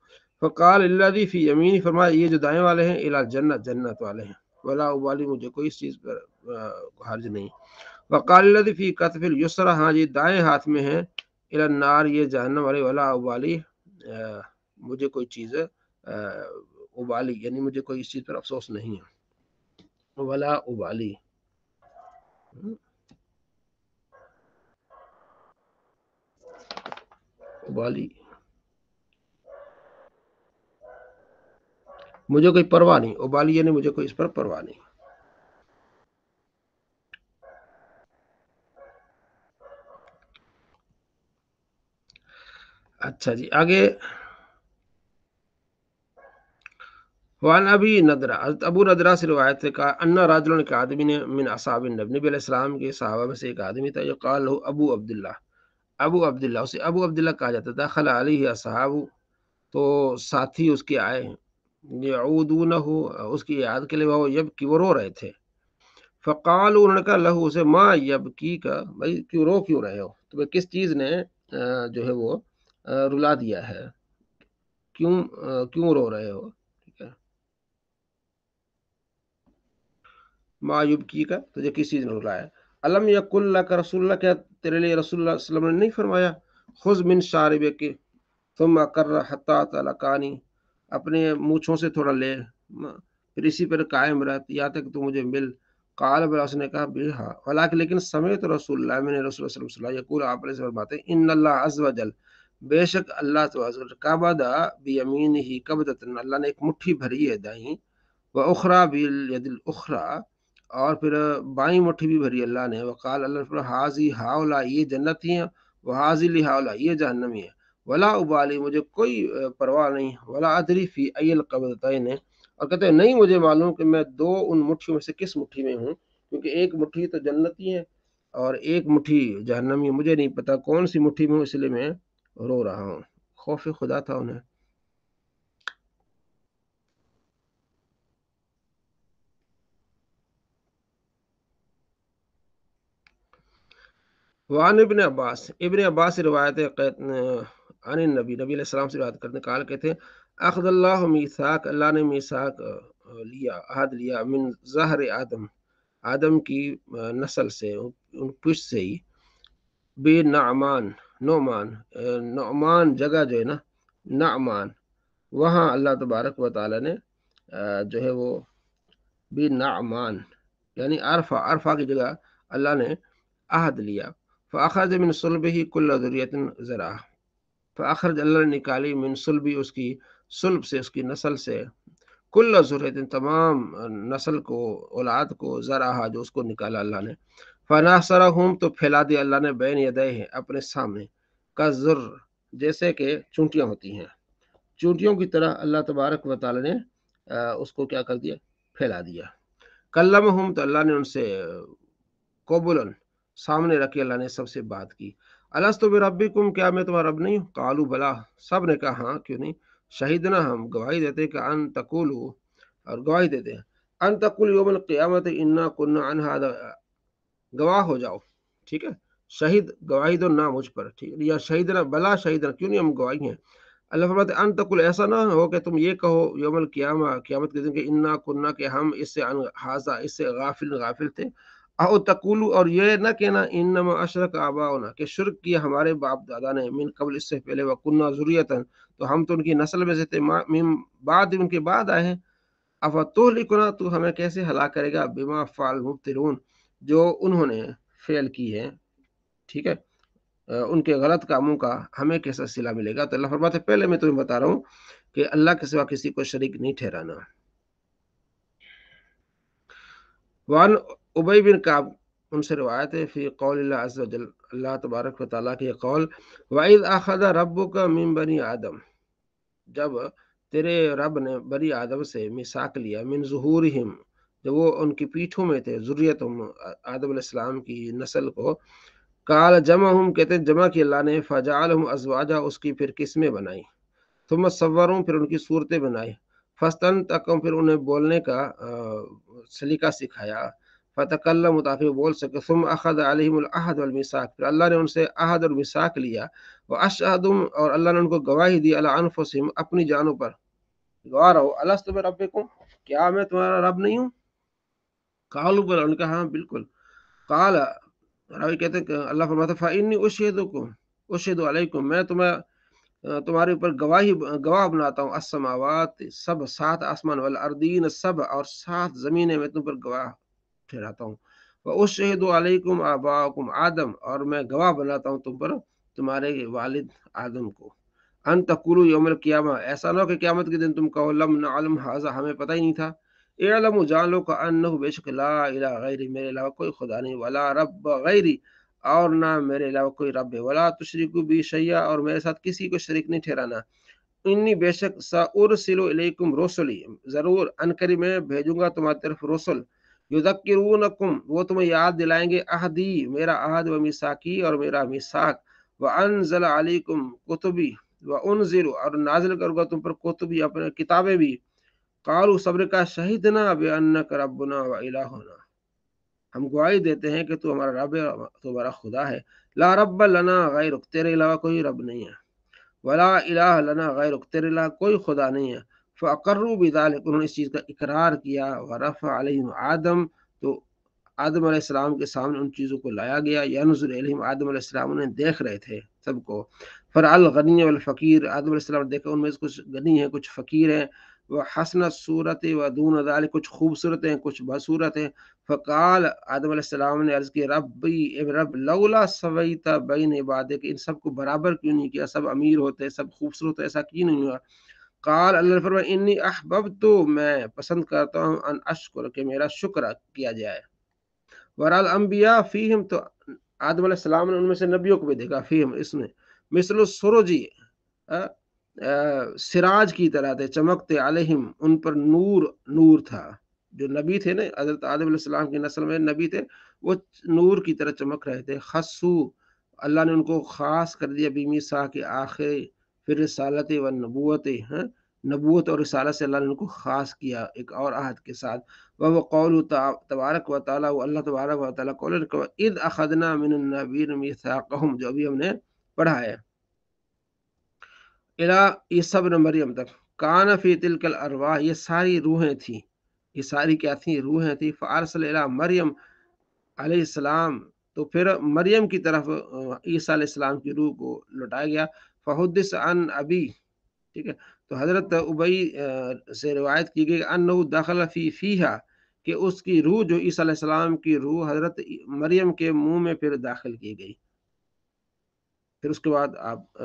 فقال الذی فی یمینی، فرمایا یہ جو دائیں والے ہیں، الی الجنت، جنت والے ہیں، ولا ابالی، مجھے کوئی اس چیز پر حرج نہیں۔ وقال الذی فی کتف الیسریٰ، ہاں یہ دائیں ہاتھ میں ہے، الی النار، یہ جہنم والے، ولا ابالی، مجھے کوئی چیز ابالی، یعنی مجھے کوئی اس چیز پر افسوس نہیں ہے، ولا ابالی، ابالی، مجھے کوئی پرواہ نہیں، ابالی یعنی مجھے کوئی اس پر پرواہ نہیں۔ اچھا جی، آگے، وعن ابی ندرہ، حضرت ابو ندرہ سے روایت ہے، کہا، ان راجل، کے آدمی نے، من اصحاب النبی، نبی علیہ السلام کے صحابہ میں سے ایک آدمی تھا، جو قال له ابو عبداللہ، ابو عبداللہ، اسے ابو عبداللہ کہا جاتا تھا، دخل علیہ اصحاب، تو ساتھی اس کے آئے ہیں، یعودونہ، اس کی یاد کے لیے، وہ یبکی، وہ رو رہے تھے۔ فقالوا، انہوں نے کہا، لہو، اسے، ما یبکی کا، بھائی کیوں رو کیوں رہے ہو، تمہیں کس چیز نے جو ہے وہ رلا دیا ہے، کیوں رو رہے ہو، ٹھیک ہے، ما یبکی کا، تجھے کس چیز نے رلایا؟ الم یقل لک رسول اللہ، کیا تیرے لیے رسول اللہ صلی اللہ علیہ وسلم نے نہیں فرمایا، خذ من شاربک ثم اقر حتی تلقانی، اپنے مونچھوں سے تھوڑا لے، پھر اسی پر قائم رہتی یہاں تک تو مجھے مل۔ قال بلا، اس نے کہا بے ہاں، ولیکن لیکن سمیت رسول اللہ، میں نے رسول اللہ صلی اللہ علیہ وسلم یقول، آپ علیہ فرماتے ہیں ان اللہ عز وجل، بے شک اللہ تعالی قبض بیمینہ قبضۃ، اللہ نے ایک مٹھی بھری ہے دائیں، وأخرى بالید الاخرى، اور پھر بائیں مٹھی بھی بھری اللہ نے، وقال اللہ نے حاضی ہاؤلا، یہ جنتی ہیں، وحاضی لہاؤلا، یہ جہنمی ہے، ولا ابالی، مجھے کوئی پرواہ نہیں، ولا ادری فی ای القبضتین، اور کہتے ہیں نہیں مجھے معلوم کہ میں دو ان مٹھیوں میں سے کس مٹھی میں ہوں، کیونکہ ایک مٹھی تو جنتی ہے اور ایک مٹھی جہنمی ہے، مجھے نہیں پتا کون سی مٹھی میں ہوں، اس لیے میں رو رہا ہوں۔ خوف خدا تھا انہیں۔ وعن ابن عباس، ابن عباس سے روایت ہے عن النبی، نبی علیہ السلام سے روایت کرتے قال کہتے ہیں اخذ اللہ میثاق، اللہ نے میثاق لیا، عہد لیا، من ظہر آدم، آدم کی نسل سے، ان پشت سے ہی، بے نعمان، نعمان، نعمان جگہ جو ہے نا، نعمان، وہاں اللہ تبارک و تعالی نے جو ہے وہ بے نعمان یعنی عرفہ، عرفہ کی جگہ اللہ نے عہد لیا، فاخرج من صلبہ کل ذریۃ ذرا، فاخرج، اللہ نے نکالی، من صلبی، اس کی صلب سے، اس کی نسل سے، کل ذریۃ، تمام نسل کو، اولاد کو، ذرا، جو اس کو نکالا اللہ نے، فناصرہم، تو پھیلا دیا اللہ نے، بین یدیہ، اپنے سامنے، کذر، جیسے کہ چونٹیاں ہوتی ہیں، چونٹیوں کی طرح اللہ تبارک و تعالی نے اس کو کیا کر دیا، پھیلا دیا۔ کلمہم، تو اللہ نے ان سے قبولن، سامنے رکھے اللہ نے سب سے بات کی، الستو بربکم، کیا میں تمہارا رب نہیں ہوں، قالوا بلا، سب نے کہا ہاں کیوں نہیں، شہیدنا، ہم گواہی دیتے کہ ان تقولوا، اور گواہی دیتے ہیں، ان تقول یوم القیامت انا کنا عن ھذا، گواہ ہو جاؤ، ٹھیک ہے، شہید گواہی دو نہ مجھ پر، ٹھیک ہے، یا شہیدنا، بلا شہیدنا، کیوں نہیں، ہم گواہی ہیں، اللہ فرماتے ہیں ان تقول، ایسا نہ ہو کہ تم یہ کہو یوم القیامہ، قیامت کے دن، کہ انا کننا، کہ ہم اس سے عن ھذا، اس سے غافل تھے، او تقولو، اور یہ نہ کہنا، انما اشرک آباؤنا، کہ شرک کیا ہمارے باپ دادا نے، من قبل، اس سے پہلے، وکننا ذریۃ، تو ہم تو ان کی نسل میں سے تھے، من بعد، ان کے بعد آئے ہیں، افتہلکنا، تو ہمیں کیسے ہلاک کرے گا، بما فعل المبطلون، جو انہوں نے فعل کی ہے، ٹھیک ہے، ان کے غلط کاموں کا ہمیں کیسا صلہ ملے گا۔ تو اللہ فرماتے ہیں پہلے میں تمہیں بتا رہا ہوں کہ اللہ کے سوا کسی کو شریک نہیں ٹھہرانا۔ وان ابی بن کعب، ان سے روایت ہے، فی قول اللہ عز وجل، اللہ تبارک و تعالیٰ کے قول، وَإِذْ أَخَذَ رَبُّكَ مِن بَنِي آدم، جب تیرے رب نے بنی آدم سے میثاق لیا، من ظہورہم، جب وہ ان کی پیٹھوں میں تھے، ذریتہم، آدم علیہ السلام کی نسل کو، قال جمعہم، کہتے ہیں جمع کی اللہ نے، فجعلہم ازواجا، اس کی پھر قسمیں بنائی، ثم صورہم، پھر ان کی صورتیں بنائی، فاستنطقہم، پھر انہیں بولنے کا سلیقہ سکھایا، فتکلموا، تاکہ وہ بول سکے، ثم اخذ علیہم العہد والمیثاق، پھر اللہ نے ان سے عہد اور میثاق لیا، واشہدہم، اور اللہ نے ان کو گواہی دی، علی انفسہم، اپنی جانوں پر، گواہ رہو، الست بربکم، کیا میں تمہارا رب نہیں ہوں، قالوا بلی، ان کا ہاں بالکل، قال، راوی کہتے ہیں کہ اللہ فرماتا ہے فإنی اشہدکم، اشہد علیکم، میں تمہارے اوپر گواہ بناتا ہوں، السماوات، سب 7 آسمان، والارضین، سب، اور 7 زمینیں میں تم پر گواہ ٹھہراتا ہوں، واشہد علیکم آباءکم آدم، اور میں گواہ بناتا ہوں تم پر تمہارے والد آدم کو، ان تقولوا یوم القیامہ، ایسا نہ ہو کہ قیامت کے دن تم کہو، لم نعلم ھذا، ہمیں پتہ ہی نہیں تھا، اعلموا، جان لو کہ انہ، بے شک، لا الہ غیری، میرے علاوہ کوئی خدا نہیں، ولا رب غیری، اور نہ میرے علاوہ کوئی رب ہے، ولا تشرکوا بی شیئا، اور میرے ساتھ کسی کو شریک نہیں ٹھہرانا، انی، بے شک، سأرسل الیکم رسلی، ضرور ان قریب میں بھیجوں گا تمہاری طرف رسل، یذکرونکم، وہ تمہیں یاد دلائیں گے، عہدی، میرا عہد، و میثاقی، اور میرا میثاق، وانزل علیکم کتبی، وانزل، اور نازل کروں گا تم پر کتبی، اپنے کتابیں بھی، قالوا، صبر کا، شہدنا بانک ربنا و الہنا، ہم گواہی دیتے ہیں کہ تو ہمارا رب ہے، تو ہمارا خدا ہے، لا رب لنا غیرک، تیرے علاوہ کوئی رب نہیں ہے، ولا الہ لنا غیرک، تیرے علاوہ کوئی خدا نہیں ہے، فاقروا بذلک، انہوں نے اس چیز کا اقرار کیا، ورفع علیہم آدم، تو آدم علیہ السلام کے سامنے ان چیزوں کو لایا گیا، ینظر الیہم، آدم علیہ السلام انہیں دیکھ رہے تھے سب کو، فرع الغنی والفقیر، آدم علیہ السلام نے دیکھا ان میں سے کچھ غنی ہیں، کچھ فقیر ہیں، و حسنت صورت و دون ذالک، کچھ خوبصورت ہیں کچھ بدصورت ہیں. فقال آدم علیہ السلام نے عرض کی ربی اے رب لولا سویت بین عبادک، ان سب کو برابر کیوں نہیں کیا، سب امیر ہوتے سب خوبصورت ہوتے، ایسا کیوں نہیں ہوا. قال اللہ نے فرمایا انی احببت، میں پسند کرتا ہوں ان اشکر، کہ میرا شکر کیا جائے. ورال انبیاء فیہم، تو آدم علیہ السلام نے ان میں سے نبیوں کو بھی دیکھا، فیہم اس میں مثل السروجی، سراج کی طرح تھے، چمکتے علیہم ان پر نور، نور تھا. جو نبی تھے نا حضرت آدم علیہ السلام کی نسل میں نبی تھے، وہ نور کی طرح چمک رہے تھے. خصو، اللہ نے ان کو خاص کر دیا، بیمیسا کے آخر پھر رسالت و نبوت، نبوت اور رسالت سے اللہ نے ان کو خاص کیا ایک اور عہد کے ساتھ. وہ قول تبارک و تعالیٰ، وہ اللہ تبارک و تعالیٰ قول اذ اخذنا من النبیین میثاقہم، جو ابھی ہم نے پڑھا ہے، الى عیسی ابن مریم تک. کان فی تلک الارواح، یہ ساری روحیں تھیں، یہ ساری کیا تھیں، روحیں تھیں. فارسل الی مریم علیہ السلام، تو پھر مریم کی طرف عیسیٰ علیہ السلام کی روح کو لوٹایا گیا. فحدث عن ابی، ٹھیک ہے، تو حضرت ابی سے روایت کی گئی انہ دخل فی فیہا، کہ اس کی روح، جو عیسیٰ علیہ السلام کی روح حضرت مریم کے منہ میں پھر داخل کی گئی، پھر اس کے بعد آپ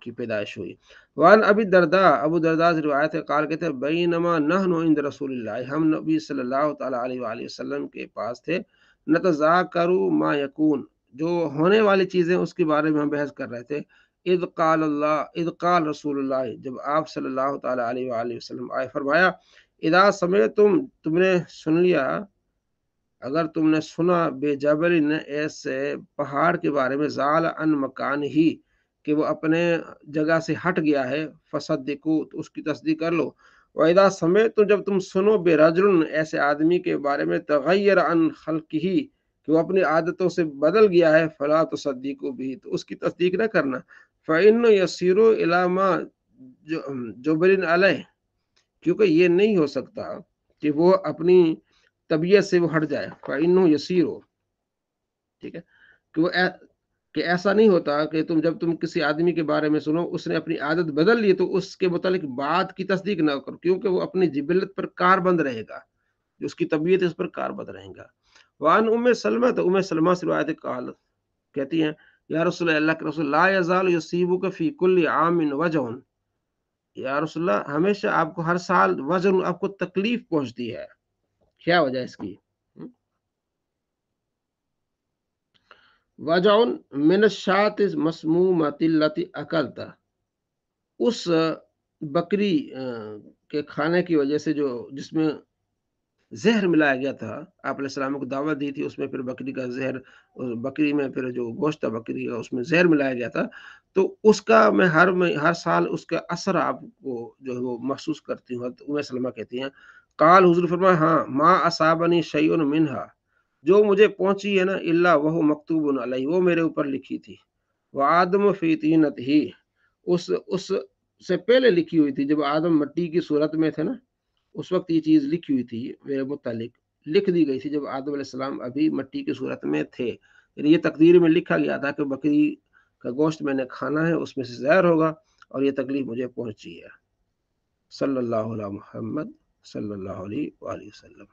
کی پیدائش ہوئی. وان ابی الدرداء، ابو درداء سے روایت ہے، قال کہتے ہیں بینما نحن عند رسول اللہ، ہم نبی صلی اللہ تعالیٰ علیہ وآلہ وسلم کے پاس تھے. نتذاکر ما یکون، جو ہونے والی چیزیں اس کے بارے میں ہم بحث کر رہے تھے. اذ قال رسول اللہ، جب آپ صلی اللہ تعالیٰ علیہ وآلہ وسلم آئے، فرمایا اذا سمعتم، تم نے سن لیا، اگر تم نے سنا، بے جبل نے، ایسے پہاڑ کے بارے میں، زال ان مکان ہی، کہ وہ اپنے جگہ سے ہٹ گیا ہے، فصدقو، تو اس کی تصدیق کر لو. وَإِذَا سَمِعْتُمْ، جب تم سنو، بے رجل، ایسے آدمی کے بارے میں، تغیر عن خلقہ، کہ وہ اپنی عادتوں سے بدل گیا ہے، فلا تصدقوا بھی، تو اس کی تصدیق نہ کرنا. فَإِنَّ يَسِيرُ إِلَى مَا جُبِلَ عَلَيْهِ، کیونکہ یہ نہیں ہو سکتا کہ وہ اپنی طبیعت سے وہ ہٹ جائے. فَإِنَّهُ يَسِيرُ، ٹھیک ہے، کہ وہ کہ ایسا نہیں ہوتا کہ جب تم کسی آدمی کے بارے میں سنو اس نے اپنی عادت بدل لی، تو اس کے متعلق بات کی تصدیق نہ کرو، کیونکہ وہ اپنی جبلت پر کار بند رہے گا، جو اس کی طبیعت ہے اس پر کار بند رہے گا. وان ام سلمہ، تو ام سلمہ سے روایت قال، کہتی ہیں یا رسول اللہ کے رسول، لا یزال یصیبک فی کل عام وجع، یا رسول اللہ ہمیشہ آپ کو ہر سال وجن، آپ کو تکلیف پہنچتی ہے. کیا وجہ اس کی؟ وجع من الشاۃ مسمومۃ التی اکلتا، اس بکری کے کھانے کی وجہ سے، جو جس میں زہر ملایا گیا تھا، آپ علیہ السلام کو دعوت دی تھی، اس میں پھر بکری کا زہر، بکری میں پھر جو گوشت تھا بکری کا، اس میں زہر ملایا گیا تھا، تو اس کا میں ہر سال اس کا اثر آپ کو جو ہے وہ محسوس کرتی ہوں. ام سلمہ کہتی ہیں قال، حضور فرمایا ہاں، ما اصابنی شیء منہا، جو مجھے پہنچی ہے نا، الا وہ مکتوب علیہ، وہ میرے اوپر لکھی تھی. وہ آدم فی طینت ہی، اس سے پہلے لکھی ہوئی تھی، جب آدم مٹی کی صورت میں تھے نا، اس وقت یہ چیز لکھی ہوئی تھی میرے متعلق، لکھ دی گئی تھی جب آدم علیہ السلام ابھی مٹی کی صورت میں تھے. یعنی یہ تقدیر میں لکھا گیا تھا کہ بکری کا گوشت میں نے کھانا ہے، اس میں سے زہر ہوگا، اور یہ تکلیف مجھے پہنچی ہے. صلی اللہ علیہ محمد صلی اللہ علیہ وآلہ وسلم.